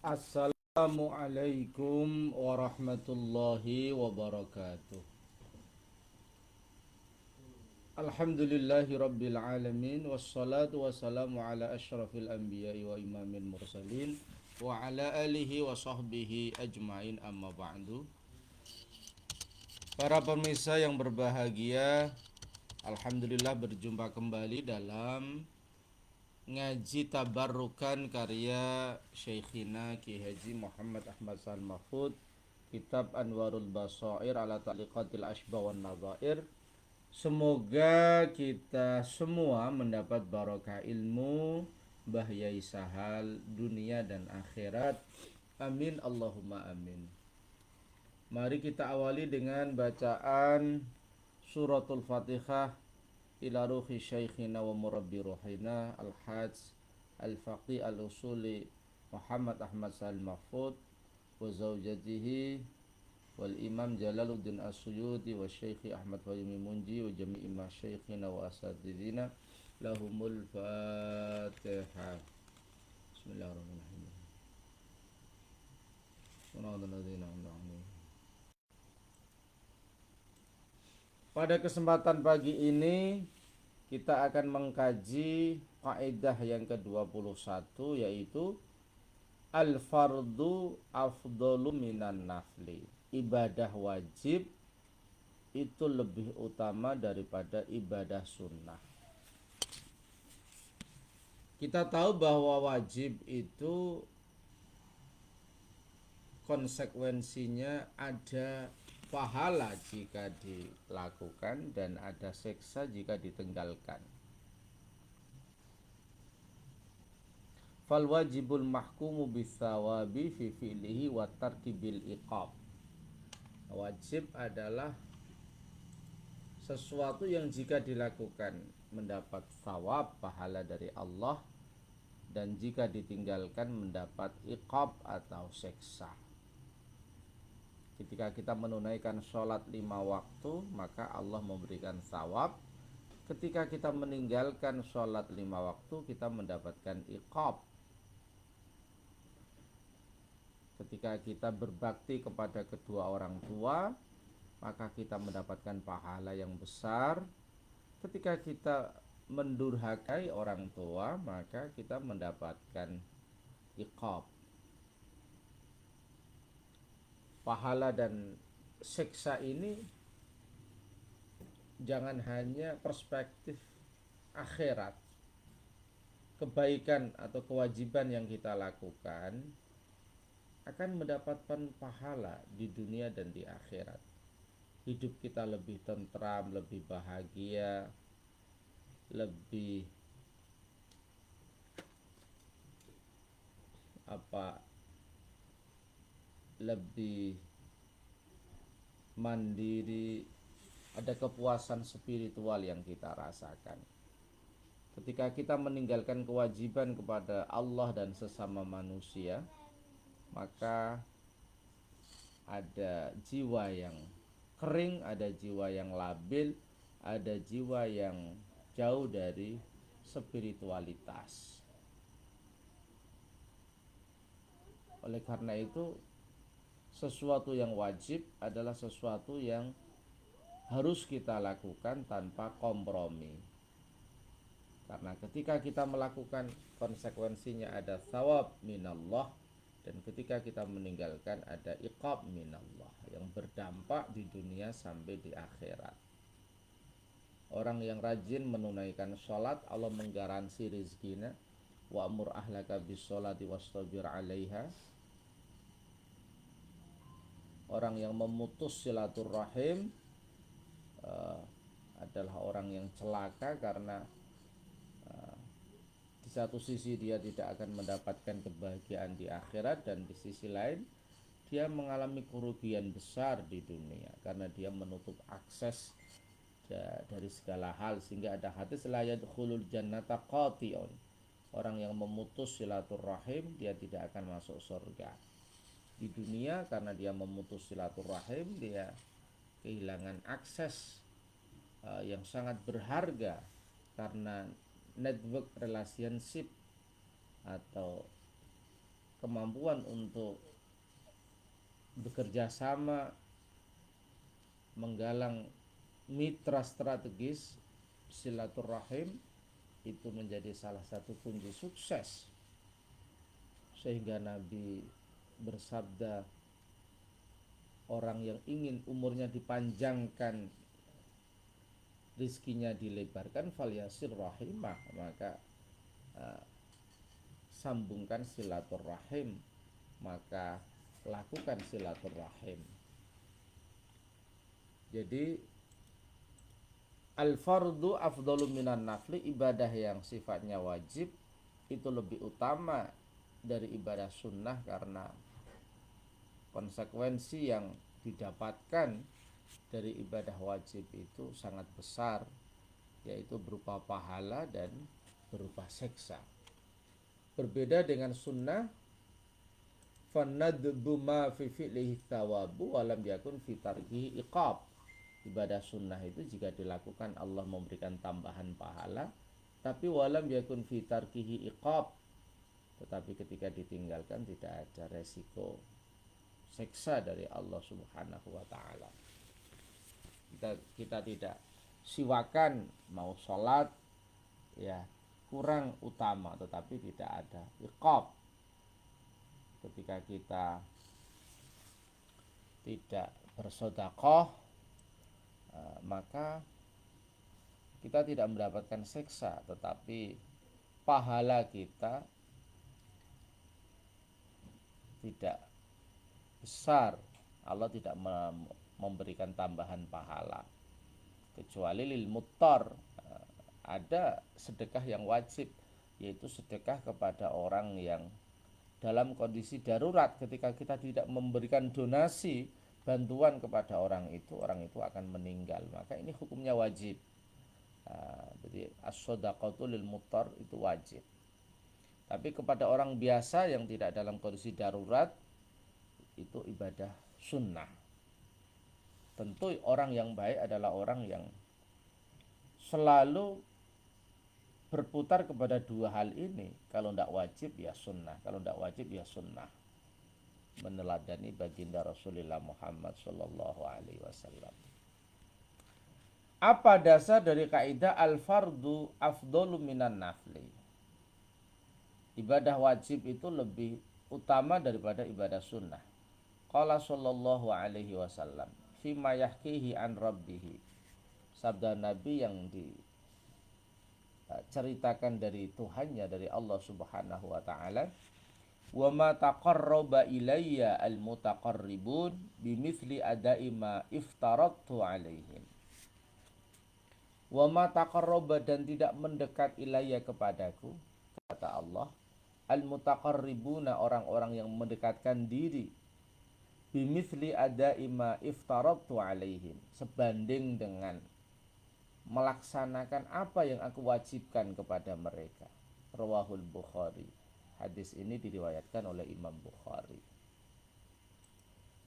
Assalamualaikum warahmatullahi wabarakatuh. Alhamdulillahi rabbil alamin. Wassalatu wassalamu ala ashrafil anbiya'i wa imamil mursalin wa ala alihi wa sahbihi ajmain, amma ba'du. Para pemirsa yang berbahagia, alhamdulillah berjumpa kembali dalam ngaji tabarrukan karya Syekhina Ki Haji Muhammad Ahmad Sal Mahfud, kitab Anwarul Basair ala Ta'liqatil Ashbah wan Nadhair. Semoga kita semua mendapat barokah ilmu, bahyai sahal dunia dan akhirat. Amin Allahumma amin. Mari kita awali dengan bacaan suratul Fatihah ila ruhi syekhina wa murabbi ruhina al-hajj al-faqih al-usuli Muhammad Ahmad Sal Mahfud wa zawjatihi wal imam Jalaluddin As-Suyuti wa syekhi Ahmad Fahimi Munji wa jami'i masyayikhina wa asatidina lahumul fatihah. Bismillahirrahmanirrahim. Pada kesempatan pagi ini kita akan mengkaji kaidah yang ke-21, yaitu al-fardu afdalu minan nafli. Ibadah wajib itu lebih utama daripada ibadah sunnah. Kita tahu bahwa wajib itu konsekuensinya ada pahala jika dilakukan dan ada siksa jika ditinggalkan. Fal wajibul mahkumu bisawabi fi fi'lihi wa tarki bil iqab. Wajib adalah sesuatu yang jika dilakukan mendapat thawab, pahala dari Allah, dan jika ditinggalkan mendapat iqab atau siksa. Ketika kita menunaikan sholat 5 waktu, maka Allah memberikan thawab. Ketika kita meninggalkan sholat 5 waktu, kita mendapatkan iqab. Ketika kita berbakti kepada kedua orang tua, maka kita mendapatkan pahala yang besar. Ketika kita mendurhakai orang tua, maka kita mendapatkan iqab. Pahala dan siksa ini jangan hanya perspektif akhirat. Kebaikan atau kewajiban yang kita lakukan akan mendapatkan pahala di dunia dan di akhirat. Hidup kita lebih tentram, lebih bahagia, lebih lebih mandiri, ada kepuasan spiritual yang kita rasakan. Ketika kita meninggalkan kewajiban kepada Allah dan sesama manusia, maka ada jiwa yang kering, ada jiwa yang labil, ada jiwa yang jauh dari spiritualitas. Oleh karena itu, sesuatu yang wajib adalah sesuatu yang harus kita lakukan tanpa kompromi. Karena ketika kita melakukan, konsekuensinya ada thawab minallah, dan ketika kita meninggalkan ada iqab minallah yang berdampak di dunia sampai di akhirat. Orang yang rajin menunaikan sholat, Allah menggaransi rizkinya. Wa'mur ahlaka bis sholati wastabir 'alaiha. Orang yang memutus silaturahim adalah orang yang celaka, karena di satu sisi dia tidak akan mendapatkan kebahagiaan di akhirat, dan di sisi lain dia mengalami kerugian besar di dunia karena dia menutup akses dari segala hal, sehingga ada hadis la yadkhulul jannata qati'un. Orang yang memutus silaturahim dia tidak akan masuk surga. Di dunia karena dia memutus silaturahim, dia kehilangan akses yang sangat berharga karena network relationship atau kemampuan untuk bekerja sama, menggalang mitra strategis, silaturahim itu menjadi salah satu kunci sukses. Sehingga Nabi bersabda, orang yang ingin umurnya dipanjangkan, rizkinya dilebarkan, falyasir rahimah, maka sambungkan silaturahim, maka lakukan silaturahim. Jadi al-fardu afdalu minan nafli, ibadah yang sifatnya wajib itu lebih utama dari ibadah sunnah karena konsekuensi yang didapatkan dari ibadah wajib itu sangat besar, yaitu berupa pahala dan berupa siksa. Berbeda dengan sunnah, fanadbu ma fi fi'lihi thawabu walam yakun fi tarkihi iqab. Ibadah sunnah itu jika dilakukan Allah memberikan tambahan pahala, tapi walam yakun fi tarkihi iqab, tetapi ketika ditinggalkan tidak ada resiko siksa dari Allah Subhanahu wa taala. Kita tidak siwakan, mau sholat ya kurang utama, tetapi tidak ada iqab. Ketika kita tidak bersedekah, maka kita tidak mendapatkan siksa, tetapi pahala kita tidak besar. Allah tidak memberikan tambahan pahala kecuali lil muttar. Ada sedekah yang wajib, yaitu sedekah kepada orang yang dalam kondisi darurat. Ketika kita tidak memberikan donasi bantuan kepada orang itu akan meninggal, maka ini hukumnya wajib. Jadi as-shadaqatu lil muttar itu wajib. Tapi kepada orang biasa yang tidak dalam kondisi darurat, itu ibadah sunnah. Tentu orang yang baik adalah orang yang selalu berputar kepada dua hal ini. Kalau tidak wajib ya sunnah, kalau tidak wajib ya sunnah. Meneladani baginda Rasulullah Muhammad Sallallahu Alaihi Wasallam. Apa dasar dari kaidah al-fardu afdalu minan nafli? Ibadah wajib itu lebih utama daripada ibadah sunnah. Qala Sallallahu Alaihi Wasallam fima yahkihi an rabbihi. Sabda Nabi yang diceritakan dari Tuhannya, dari Allah Subhanahu wa taala, wa ma taqarraba ilayya al-mutaqarribun bimithli ada'i ma iftaradtu alaihim. Wa ma taqarraba, dan tidak mendekat ilayya kepadaku, kata Allah, al-mutaqarribuna, orang-orang yang mendekatkan diri, bimithli ada'i ma iftaradtu alaihim, sebanding dengan melaksanakan apa yang aku wajibkan kepada mereka. Rawahul Bukhari. Hadis ini diriwayatkan oleh Imam Bukhari.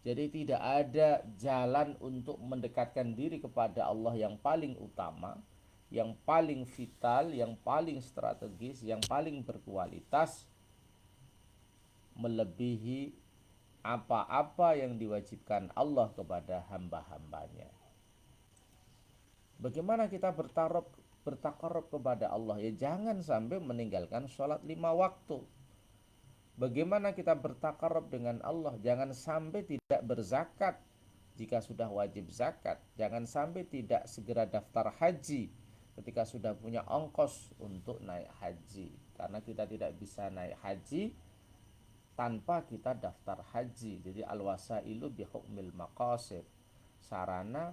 Jadi tidak ada jalan untuk mendekatkan diri kepada Allah yang paling utama, yang paling vital, yang paling strategis, yang paling berkualitas, melebihi apa-apa yang diwajibkan Allah kepada hamba-hambanya. Bagaimana kita bertakarrub kepada Allah? Ya jangan sampai meninggalkan sholat 5 waktu. Bagaimana kita bertakarrub dengan Allah? Jangan sampai tidak berzakat jika sudah wajib zakat. Jangan sampai tidak segera daftar haji ketika sudah punya ongkos untuk naik haji. Karena kita tidak bisa naik haji tanpa kita daftar haji. Jadi al-wasailu bihukmil maqasid. Sarana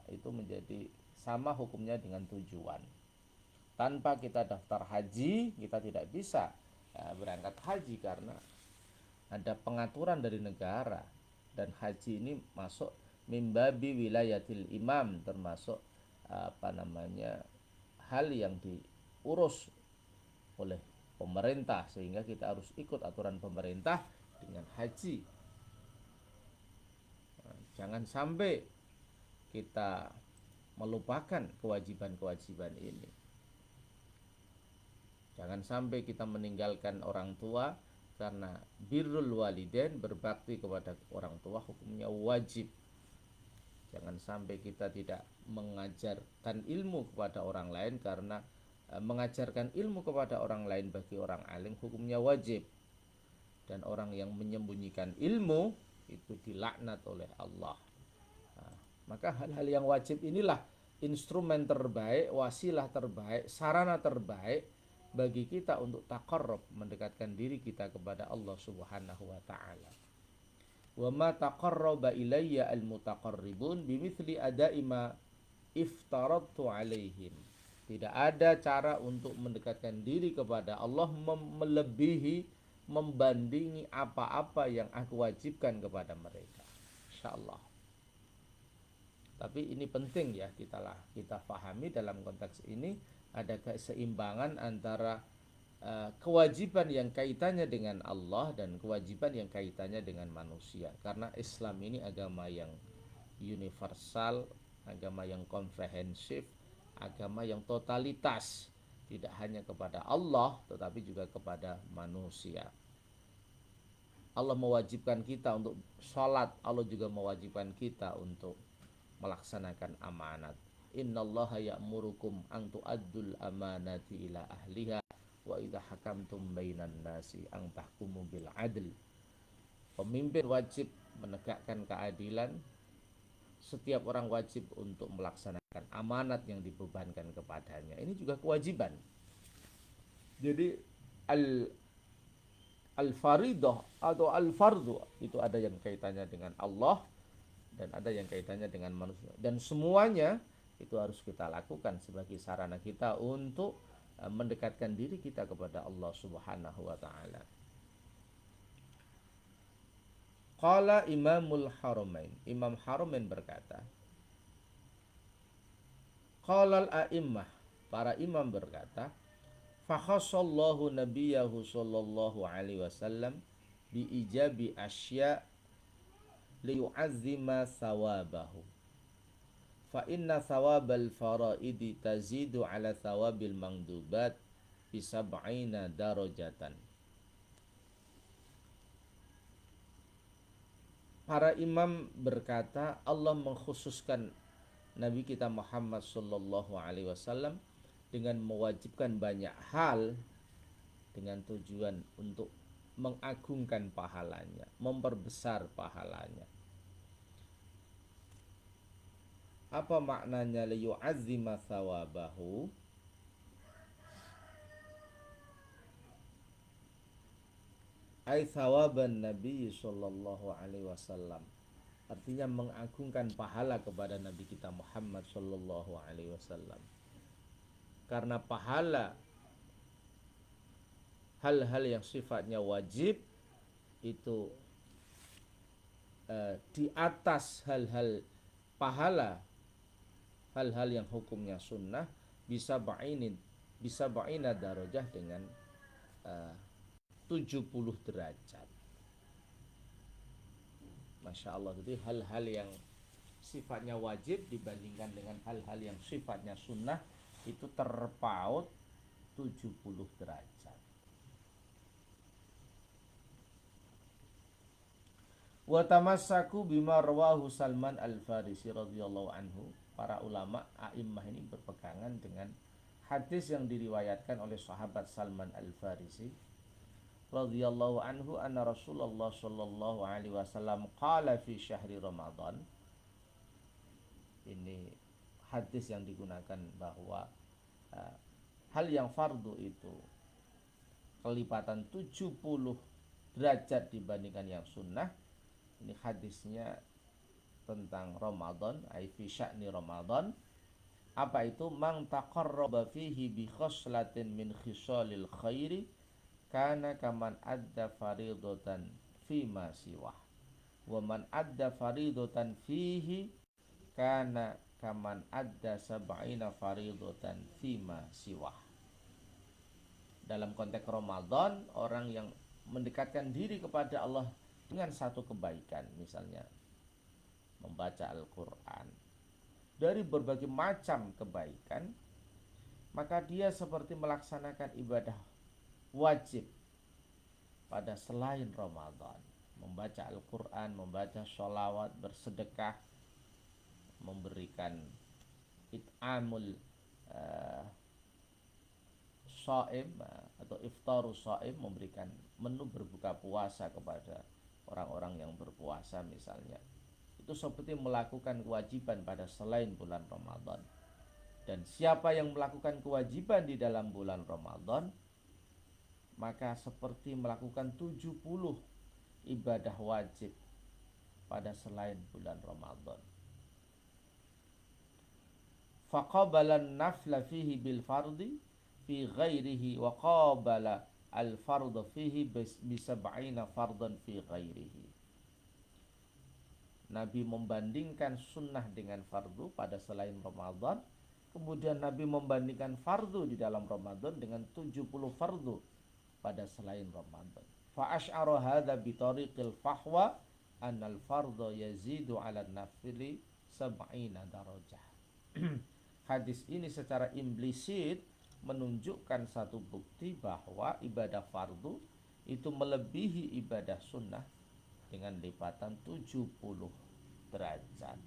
itu menjadi sama hukumnya dengan tujuan. Tanpa kita daftar haji, kita tidak bisa berangkat haji karena ada pengaturan dari negara, dan haji ini masuk mimbabi wilayatil imam, termasuk hal yang diurus oleh pemerintah, sehingga kita harus ikut aturan pemerintah dengan haji. Jangan sampai kita melupakan kewajiban-kewajiban ini. Jangan sampai kita meninggalkan orang tua Karena birrul walidain, berbakti kepada orang tua, hukumnya wajib. Jangan sampai kita tidak mengajarkan ilmu kepada orang lain, karena mengajarkan ilmu kepada orang lain bagi orang alim hukumnya wajib. Dan orang yang menyembunyikan ilmu itu dilaknat oleh Allah. Nah, maka hal-hal yang wajib inilah instrumen terbaik, wasilah terbaik, sarana terbaik bagi kita untuk taqarrub, mendekatkan diri kita kepada Allah Subhanahu wa taala. Wa ma taqarraba ilayya al-mutaqarribun bimithli ada'i ma iftaradtu alaihim. Tidak ada cara untuk mendekatkan diri kepada Allah melebihi, membandingi apa-apa yang aku wajibkan kepada mereka. Insyaallah. Tapi ini penting ya kita pahami dalam konteks ini ada keseimbangan antara kewajiban yang kaitannya dengan Allah dan kewajiban yang kaitannya dengan manusia. Karena Islam ini agama yang universal, agama yang komprehensif, agama yang totalitas, tidak hanya kepada Allah tetapi juga kepada manusia. Allah mewajibkan kita untuk sholat, Allah juga mewajibkan kita untuk melaksanakan amanat. Innallaha ya'murukum an tu'addul amanati ila ahliha wa idza hakamtum bainan nasi an tahkumu bil adl. Pemimpin wajib menegakkan keadilan. Setiap orang wajib untuk melaksanakan amanat yang dibebankan kepadanya. Ini juga kewajiban. Jadi al-faridah atau al-fardu itu ada yang kaitannya dengan Allah dan ada yang kaitannya dengan manusia, dan semuanya itu harus kita lakukan sebagai sarana kita untuk mendekatkan diri kita kepada Allah Subhanahu wa taala. Qala Imamul Haramain, Imam Haramain berkata, qala al-a'immah, para imam berkata, fa khassallahu nabiyahu sallallahu alaihi wasallam bi ijabi asya liyu'azzima thawabahu. Fa inna thawabal faraidi tazidu ala thawabil mangdubat bisab'ina darajatan. Para imam berkata, Allah mengkhususkan Nabi kita Muhammad sallallahu alaihi wasallam dengan mewajibkan banyak hal dengan tujuan untuk mengagungkan pahalanya, memperbesar pahalanya. Apa maknanya liyu'azzima thawabahu? Ai thawaban Nabi sallallahu alaihi wasallam. Artinya mengagungkan pahala kepada Nabi kita Muhammad sallallahu alaihi wasallam. Karena pahala hal-hal yang sifatnya wajib itu di atas hal-hal pahala hal-hal yang hukumnya sunnah bisa ba'ina darajah dengan 70 derajat. Masya Allah. Jadi hal-hal yang sifatnya wajib dibandingkan dengan hal-hal yang sifatnya sunnah itu terpaut 70 derajat. Wa tamassaku bima rawahu Salman Al-Farisi radhiyallahu anhu. Para ulama a'immah ini berpegangan dengan hadis yang diriwayatkan oleh sahabat Salman Al-Farisi radhiyallahu anhu anna Rasulullah sallallahu alaihi wasallam qala fi syahri Ramadan. Ini hadis yang digunakan bahwa hal yang fardu itu kelipatan 70 derajat dibandingkan yang sunnah. Ini hadisnya tentang Ramadan, ai fi sya'ni Ramadan. Apa itu? Man taqarraba fihi bi khoslatin min khisalil khairi kana kaman adda faridatan fi ma siwah. Wa man adda faridatan fihi kana kaman adda sab'ina faridatan fi ma siwah. Dalam konteks Ramadan, orang yang mendekatkan diri kepada Allah dengan satu kebaikan, misalnya membaca Al-Quran, dari berbagai macam kebaikan, maka dia seperti melaksanakan ibadah wajib pada selain Ramadan, membaca Al-Quran, membaca sholawat, bersedekah, memberikan it'amul uh, shaim atau iftaru shaim, memberikan menu berbuka puasa kepada orang-orang yang berpuasa misalnya. Itu seperti melakukan kewajiban pada selain bulan Ramadan. Dan siapa yang melakukan kewajiban di dalam bulan Ramadan, maka seperti melakukan 70 ibadah wajib pada selain bulan Ramadan. Faqabala an-nafla fihi bil fardi fi ghairihi wa qabala al-fardha fihi bi sab'ina fardan fi ghairihi. Nabi membandingkan sunnah dengan fardu pada selain Ramadan. Kemudian Nabi membandingkan fardu di dalam Ramadan dengan 70 fardu pada selain Ramadan. Fa asy'ara hadza bi tariqil fahwa annal fardha yazidu 'ala nafli sab'ina darajah. Hadis ini secara implisit menunjukkan satu bukti bahwa ibadah fardu itu melebihi ibadah sunnah dengan lipatan 70 derajat.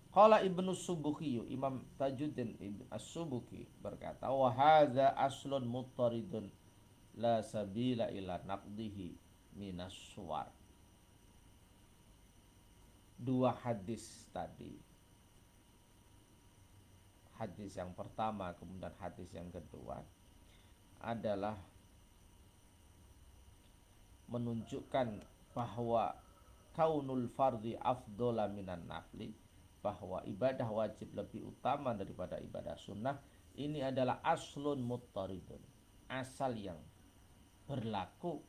Qala Ibnu Subuki, Imam Tajuddin As-Subuki berkata, wa hadza aslun muttaridun la sabila ila naqdihi minas suwar. Dua hadis tadi, hadis yang pertama kemudian hadis yang kedua, adalah menunjukkan bahwa kaunul fardhi afdhala minan nafli, bahwa ibadah wajib lebih utama daripada ibadah sunnah. Ini adalah aslun muttaridun, asal yang berlaku,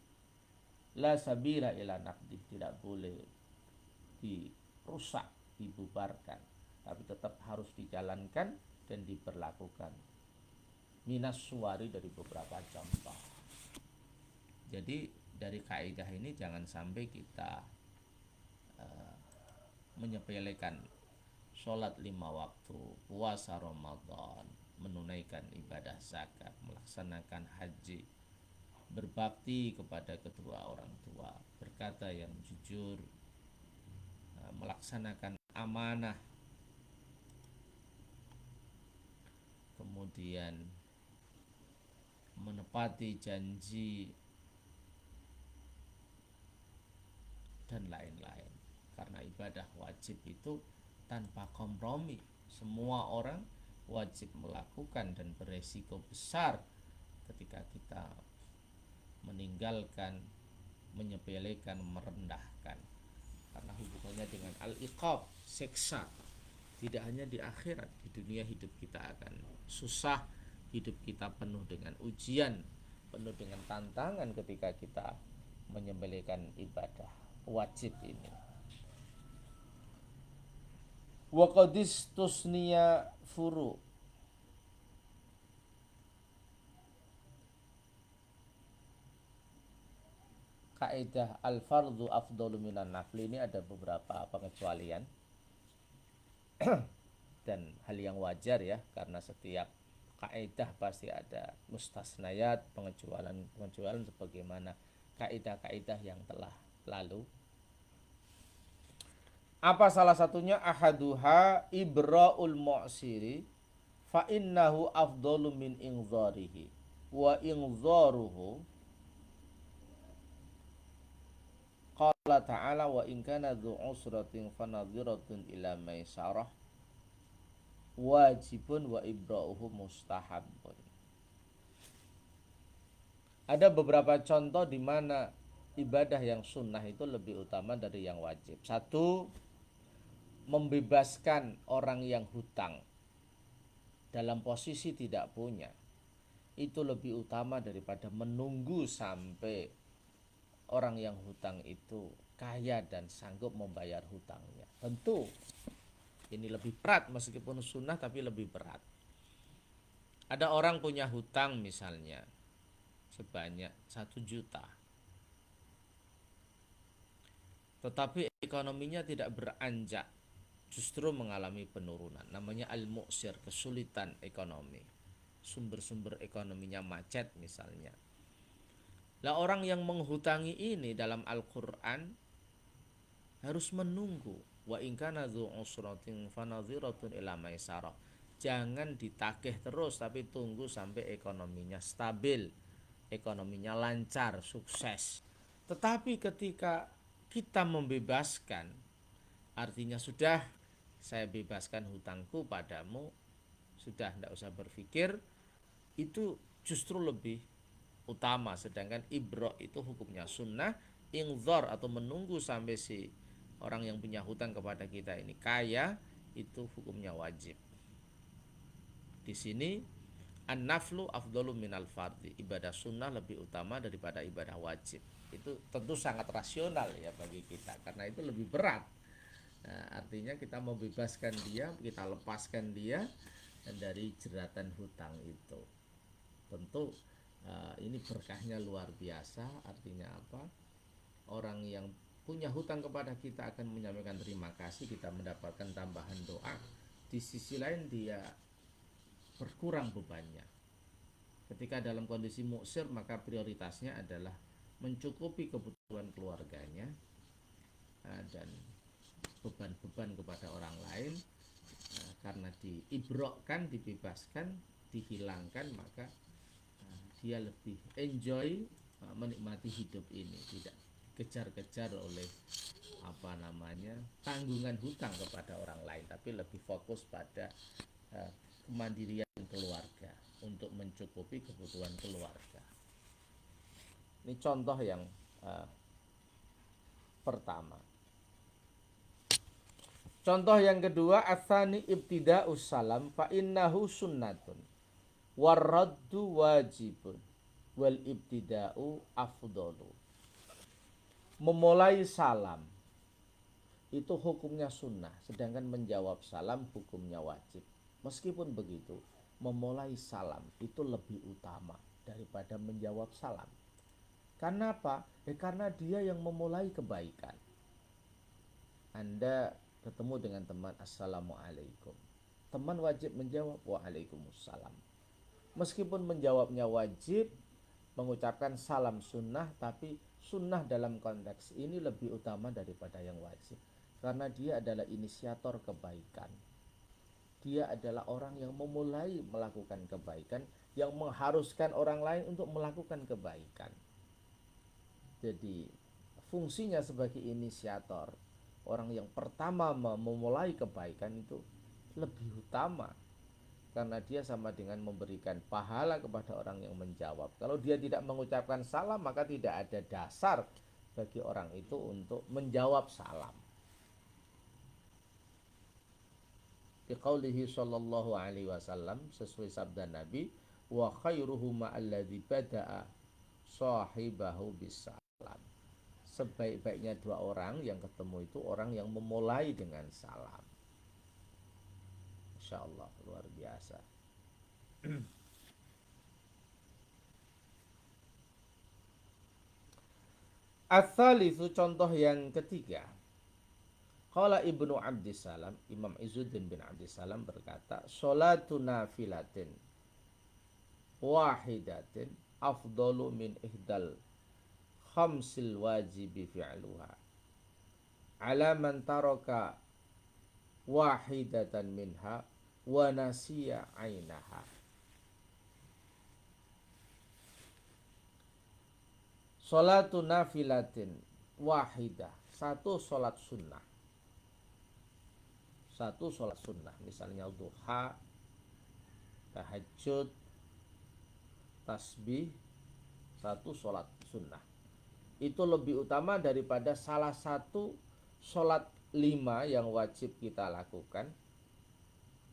la sabila ila naqdi, tidak boleh dirusak, dibubarkan, tapi tetap harus dijalankan dan diberlakukan. Minas suwari, dari beberapa contoh. Jadi dari kaidah ini jangan sampai kita menyepelekan sholat 5 waktu, puasa Ramadan, menunaikan ibadah zakat, melaksanakan haji, berbakti kepada kedua orang tua, berkata yang jujur, melaksanakan amanah, kemudian menepati janji, dan lain-lain. Karena ibadah wajib itu tanpa kompromi, semua orang wajib melakukan, dan beresiko besar ketika kita meninggalkan, menyepelekan, merendahkan, karena hubungannya dengan al-iqab, siksa, tidak hanya di akhirat, di dunia hidup kita akan susah, hidup kita penuh dengan ujian, penuh dengan tantangan ketika kita menyepelekan ibadah wajib ini. Wa qadis tusniya furu, kaidah al-fardhu afdalu minan nafli ini ada beberapa pengecualian dan hal yang wajar ya, karena setiap kaidah pasti ada mustasnayat, pengecualian sebagaimana kaidah-kaidah yang telah lalu. Apa salah satunya? Ahaduha ibra'ul mu'siri fa innahu afdalu min inzarihi wa inzaruhu, qala ta'ala wa in kana dzu usratin fanadhiratun ila maisarah wajibun wa ibra'uhu mustahabun. Ada beberapa contoh di mana ibadah yang sunnah itu lebih utama dari yang wajib. Satu, membebaskan orang yang hutang dalam posisi tidak punya, itu lebih utama daripada menunggu sampai orang yang hutang itu kaya dan sanggup membayar hutangnya. Tentu ini lebih berat, meskipun sunnah tapi lebih berat. Ada orang punya hutang misalnya sebanyak 1 juta, tetapi ekonominya tidak beranjak, justru mengalami penurunan. Namanya al-mu'sir, kesulitan ekonomi. sumber-sumber ekonominya macet misalnya. Lah orang yang menghutangi ini dalam Al-Qur'an harus menunggu. Wa in kana dzu usratin fanadhiratun ila maisarah. Jangan ditagih terus tapi tunggu sampai ekonominya stabil, ekonominya lancar, sukses. Tetapi ketika kita membebaskan, artinya sudah saya bebaskan hutangku padamu, sudah tidak usah berpikir, itu justru lebih utama. Sedangkan ibro itu hukumnya sunnah, ingzor atau menunggu sampai si orang yang punya hutang kepada kita ini kaya, itu hukumnya wajib. Di sini an-naflu afdalu minal fardhi, ibadah sunnah lebih utama daripada ibadah wajib. Itu tentu sangat rasional ya bagi kita, karena itu lebih berat. Nah, artinya kita membebaskan dia, kita lepaskan dia dari jeratan hutang itu. Tentu ini berkahnya luar biasa. Artinya apa? Orang yang punya hutang kepada kita akan menyampaikan terima kasih, kita mendapatkan tambahan doa. Di sisi lain dia berkurang bebannya. Ketika dalam kondisi muksir, maka prioritasnya adalah mencukupi kebutuhan keluarganya dan beban-beban kepada orang lain. Karena diibrokkan, dibebaskan, dihilangkan, maka dia lebih enjoy menikmati hidup ini, tidak kejar-kejar oleh tanggungan hutang kepada orang lain, tapi lebih fokus pada kemandirian keluarga untuk mencukupi kebutuhan keluarga. Ini contoh yang pertama. Contoh yang kedua, atsani ibtida'us salam fa innahu sunnatun warraddu wajibun wal ibtida'u afdalu. Memulai salam itu hukumnya sunnah, sedangkan menjawab salam hukumnya wajib. Meskipun begitu, memulai salam itu lebih utama daripada menjawab salam. Karena apa? Karena dia yang memulai kebaikan. Anda ketemu dengan teman, assalamualaikum. Teman wajib menjawab waalaikumsalam. Meskipun menjawabnya wajib, mengucapkan salam sunnah, tapi sunnah dalam konteks ini lebih utama daripada yang wajib. Karena dia adalah inisiator kebaikan. Dia adalah orang yang memulai melakukan kebaikan, yang mengharuskan orang lain untuk melakukan kebaikan. Jadi fungsinya sebagai inisiator, orang yang pertama memulai kebaikan itu lebih utama. Karena dia sama dengan memberikan pahala kepada orang yang menjawab. Kalau dia tidak mengucapkan salam, maka tidak ada dasar bagi orang itu untuk menjawab salam. Biqaulihi sallallahu alaihi wasallam, sesuai sabda Nabi, wa khairuhuma alladzi bada'a sahibahu bisalam. Sebaik-baiknya dua orang yang ketemu itu orang yang memulai dengan salam. Masya Allah, luar biasa. Ats-tsalitsu, contoh yang ketiga. Qala Ibnu Abdissalam, Imam Izzuddin bin Abdissalam berkata, sholatu nafilatin wahidatin afdalu min ihdal khamsil wajibi fi'luha ala man taraka wahidatan minha wa nasiya ainaha. Sholatu nafilatin wahidah, satu sholat sunnah. Satu sholat sunnah, misalnya duha, tahajud, tasbih, satu sholat sunnah. Itu lebih utama daripada salah satu sholat 5 yang wajib kita lakukan.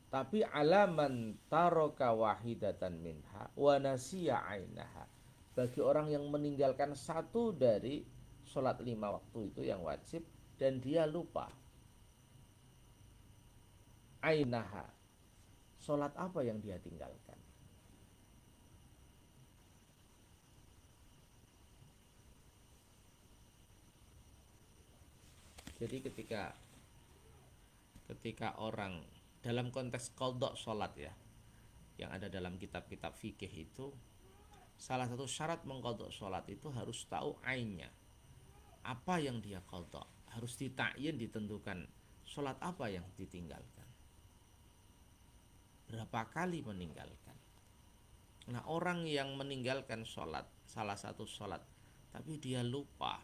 Tapi alaman taroka wahidatan minha wa nasiya ainaha, bagi orang yang meninggalkan satu dari sholat 5 waktu itu yang wajib dan dia lupa. Ainaha, sholat apa yang dia tinggalkan? Jadi ketika orang dalam konteks qadha sholat ya, yang ada dalam kitab-kitab fikih itu, salah satu syarat mengqadha sholat itu harus tahu ainnya. Apa yang dia qadha? Harus ditakyin, ditentukan sholat apa yang ditinggalkan. Berapa kali meninggalkan. Nah, orang yang meninggalkan sholat, salah satu sholat, tapi dia lupa,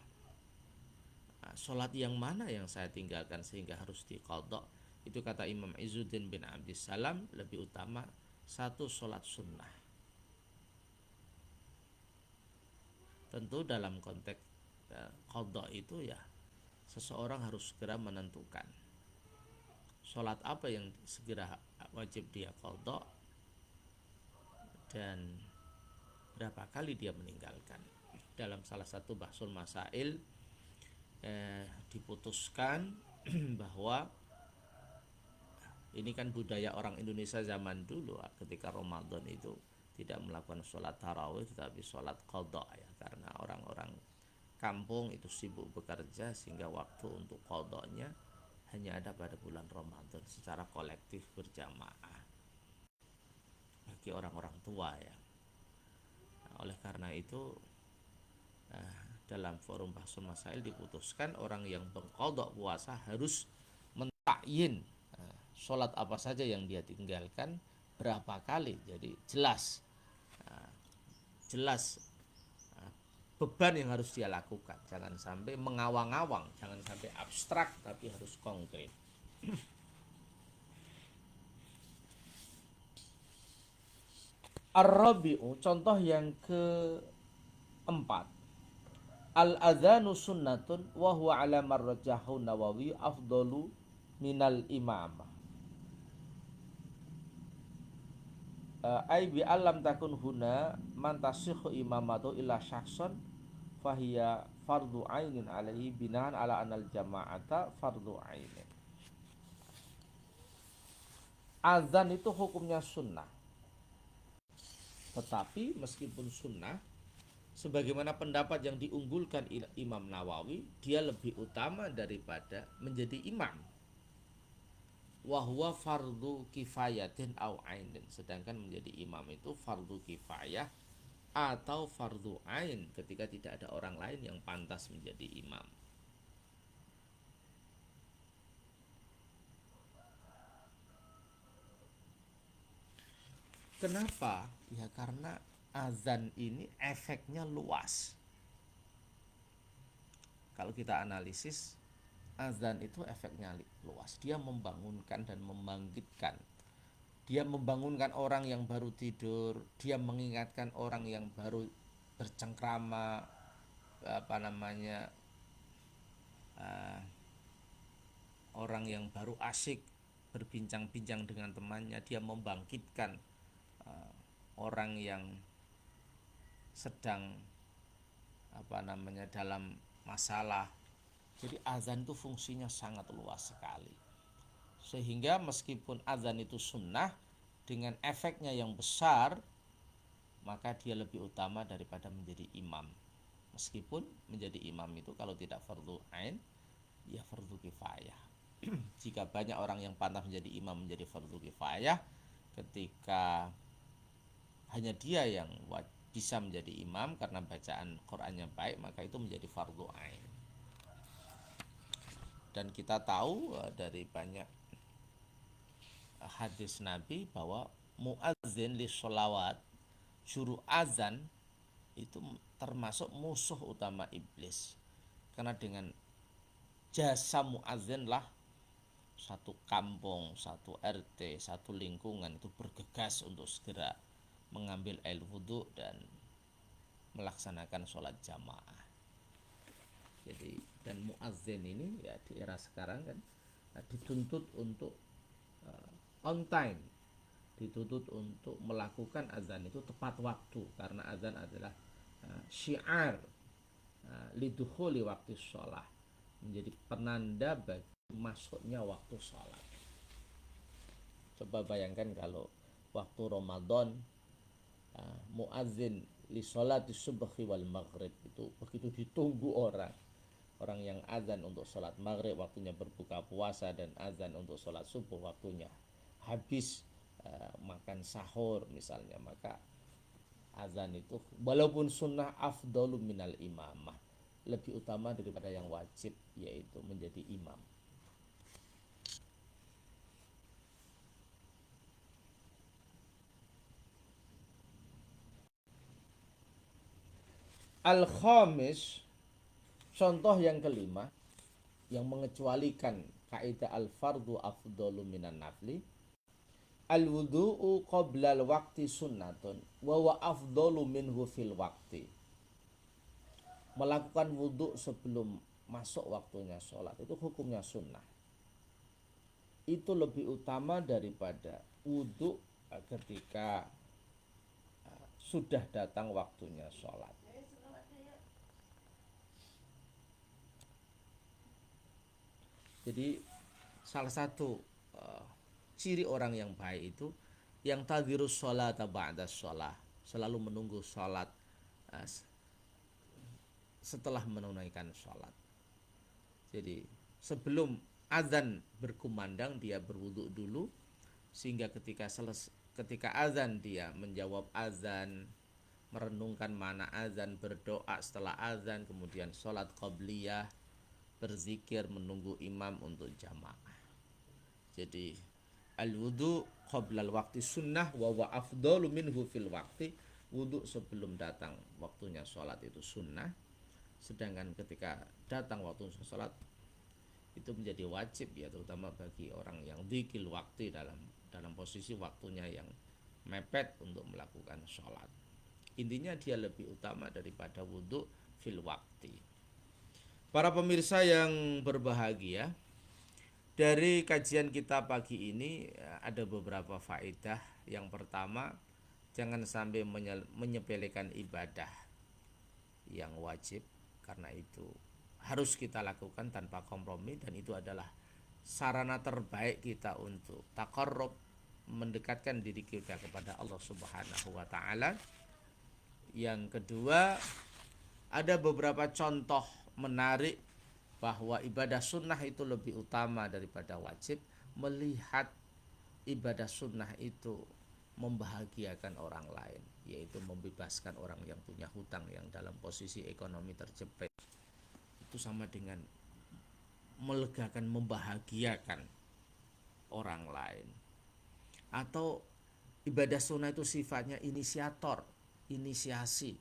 nah, sholat yang mana yang saya tinggalkan sehingga harus diqadha, itu kata Imam Izzuddin bin Abdissalam lebih utama satu sholat sunnah. Tentu dalam konteks qadha itu ya seseorang harus segera menentukan sholat apa yang segera wajib dia qadha dan berapa kali dia meninggalkan. Dalam salah satu bahsul masail diputuskan bahwa ini kan budaya orang Indonesia zaman dulu, ketika Ramadan itu tidak melakukan sholat tarawih tetapi sholat qadha ya, karena orang-orang kampung itu sibuk bekerja sehingga waktu untuk qadhanya hanya ada pada bulan Ramadan secara kolektif berjamaah bagi orang-orang tua ya. Nah, oleh karena itu dalam forum bahsul masail diputuskan orang yang mengqadha puasa harus mentakyin sholat apa saja yang dia tinggalkan, berapa kali. Jadi jelas beban yang harus dia lakukan. Jangan sampai mengawang-awang, jangan sampai abstrak, tapi harus konkret. Ar-rabi'u, contoh yang keempat, al-adzanu sunnatun wa huwa ala marrajahu Nawawi afdalu minal imamah. Ai bi alam takun huna man tasihhu imamatu illa syakhsan fahiya fardu ainin alaihi binaan ala anal jama'ata fardu ainin. Azan itu hukumnya sunnah, tetapi meskipun sunnah, sebagaimana pendapat yang diunggulkan Imam Nawawi, dia lebih utama daripada menjadi imam. Wahwa fardu kifayatin au ainin, sedangkan menjadi imam itu fardu kifayah atau fardu ain ketika tidak ada orang lain yang pantas menjadi imam. Kenapa? Ya karena azan ini efeknya luas. Kalau kita analisis, azan itu efeknya luas. Dia membangunkan dan membangkitkan. Dia membangunkan orang yang baru tidur, dia mengingatkan orang yang baru bercengkrama, orang yang baru asik berbincang-bincang dengan temannya. Dia membangkitkan orang yang sedang dalam masalah. Jadi azan itu fungsinya sangat luas sekali, sehingga meskipun azan itu sunnah dengan efeknya yang besar, maka dia lebih utama daripada menjadi imam. Meskipun menjadi imam itu kalau tidak fardu ain, ya fardu kifayah. Jika banyak orang yang pantas menjadi imam menjadi fardu kifayah, ketika hanya dia yang bisa menjadi imam karena bacaan Qur'annya baik, maka itu menjadi fardu ain. Dan kita tahu dari banyak hadis Nabi bahwa muadzin li sholawat, juru azan itu termasuk musuh utama iblis. Karena dengan jasa muadzin lah satu kampung, satu RT, satu lingkungan itu bergegas untuk segera mengambil air wudhu dan melaksanakan sholat jamaah. Jadi dan muadzin ini ya di era sekarang kan dituntut untuk on time, dituntut untuk melakukan azan itu tepat waktu, karena azan adalah syiar lidukhuli waktu sholat, menjadi penanda bagi masuknya waktu sholat. Coba bayangkan kalau waktu Ramadan muadzin li sholati subhi wal maghrib itu begitu ditunggu orang yang azan untuk sholat maghrib waktunya berbuka puasa, dan azan untuk sholat subuh waktunya habis makan sahur misalnya, maka azan itu walaupun sunnah afdalu minal imamah, lebih utama daripada yang wajib, yaitu menjadi imam. Al-khamis, contoh yang kelima yang mengecualikan kaidah al-fardu afdalu minan nafli, al-wudu'u qabla al-waqti sunnatun wa wa afdalu minhu fil waqti. Melakukan wudhu sebelum masuk waktunya sholat itu hukumnya sunnah. Itu lebih utama daripada wudhu ketika sudah datang waktunya sholat. Jadi salah satu ciri orang yang baik itu yang tadhirus sholat ba'da sholat, selalu menunggu sholat setelah menunaikan sholat. Jadi sebelum azan berkumandang dia berwudhu dulu, sehingga ketika azan dia menjawab azan, merenungkan mana azan, berdoa setelah azan, kemudian sholat qabliyah, berzikir menunggu imam untuk jamaah. Jadi al-wudu qoblal waktu sunnah wa wa afdalu minhu fil waktu. Wudu sebelum datang waktunya sholat itu sunnah, sedangkan ketika datang waktu sholat itu menjadi wajib, ya, terutama bagi orang yang dzikil waktu, dalam posisi waktunya yang mepet untuk melakukan sholat. Intinya dia lebih utama daripada wudu fil waktu. Para pemirsa yang berbahagia, dari kajian kita pagi ini ada beberapa faedah. Yang pertama, jangan sampai menyepelekan ibadah yang wajib, karena itu harus kita lakukan tanpa kompromi, dan itu adalah sarana terbaik kita untuk taqarrub, mendekatkan diri kita kepada Allah Subhanahu wa taala. Yang kedua, ada beberapa contoh menarik bahwa ibadah sunnah itu lebih utama daripada wajib, melihat ibadah sunnah itu membahagiakan orang lain, yaitu membebaskan orang yang punya hutang, yang dalam posisi ekonomi terjepit. Itu sama dengan melegakan, membahagiakan orang lain. Atau ibadah sunnah itu sifatnya inisiator, inisiasi,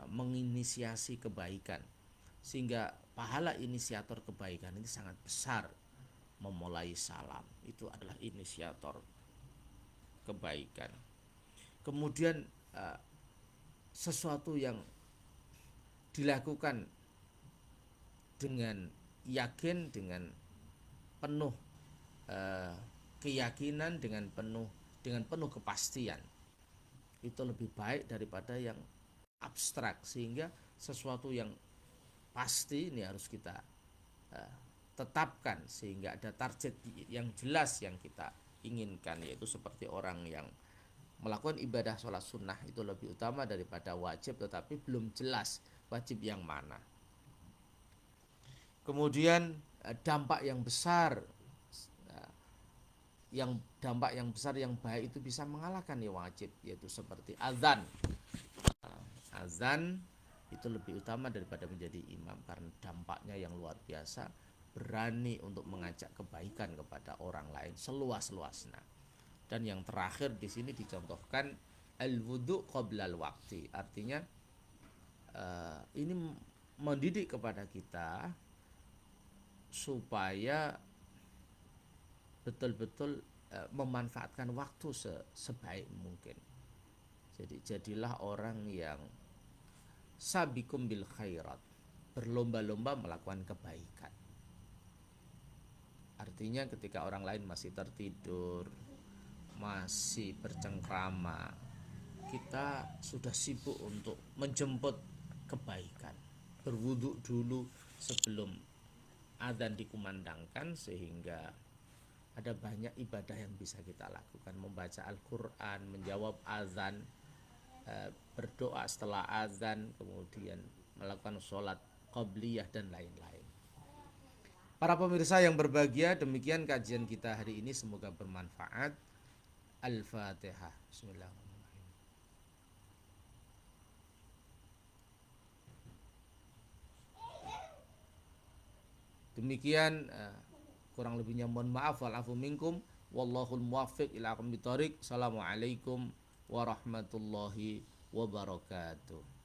menginisiasi kebaikan, sehingga pahala inisiator kebaikan ini sangat besar. Memulai salam itu adalah inisiator kebaikan. Kemudian sesuatu yang dilakukan dengan yakin, dengan penuh keyakinan, dengan penuh kepastian, itu lebih baik daripada yang abstrak. Sehingga sesuatu yang pasti ini harus kita tetapkan, sehingga ada target yang jelas yang kita inginkan, yaitu seperti orang yang melakukan ibadah sholat sunnah itu lebih utama daripada wajib, tetapi belum jelas wajib yang mana. Kemudian dampak yang besar, dampak yang besar yang baik itu bisa mengalahkan yang wajib, yaitu seperti azan. Azan itu lebih utama daripada menjadi imam, karena dampaknya yang luar biasa, berani untuk mengajak kebaikan kepada orang lain seluas-luasnya. Dan yang terakhir di sini dicontohkan al-wudu qoblal waqti, artinya ini mendidik kepada kita supaya betul-betul memanfaatkan waktu sebaik mungkin. Jadi jadilah orang yang sabiqum bil khairat, berlomba-lomba melakukan kebaikan. Artinya ketika orang lain masih tertidur, masih bercengkrama, kita sudah sibuk untuk menjemput kebaikan. Berwudu dulu sebelum adzan dikumandangkan, sehingga ada banyak ibadah yang bisa kita lakukan. Membaca Al-Quran, menjawab azan, berdoa setelah azan, kemudian melakukan sholat qabliyah dan lain-lain. Para pemirsa yang berbahagia, demikian kajian kita hari ini, semoga bermanfaat. Al-Fatihah. Bismillahirrahmanirrahim. Demikian kurang lebihnya mohon maaf, wal afu minkum, wallahul muwaffiq ila aqwamit thoriq. Assalamualaikum warahmatullahi wabarakatuh.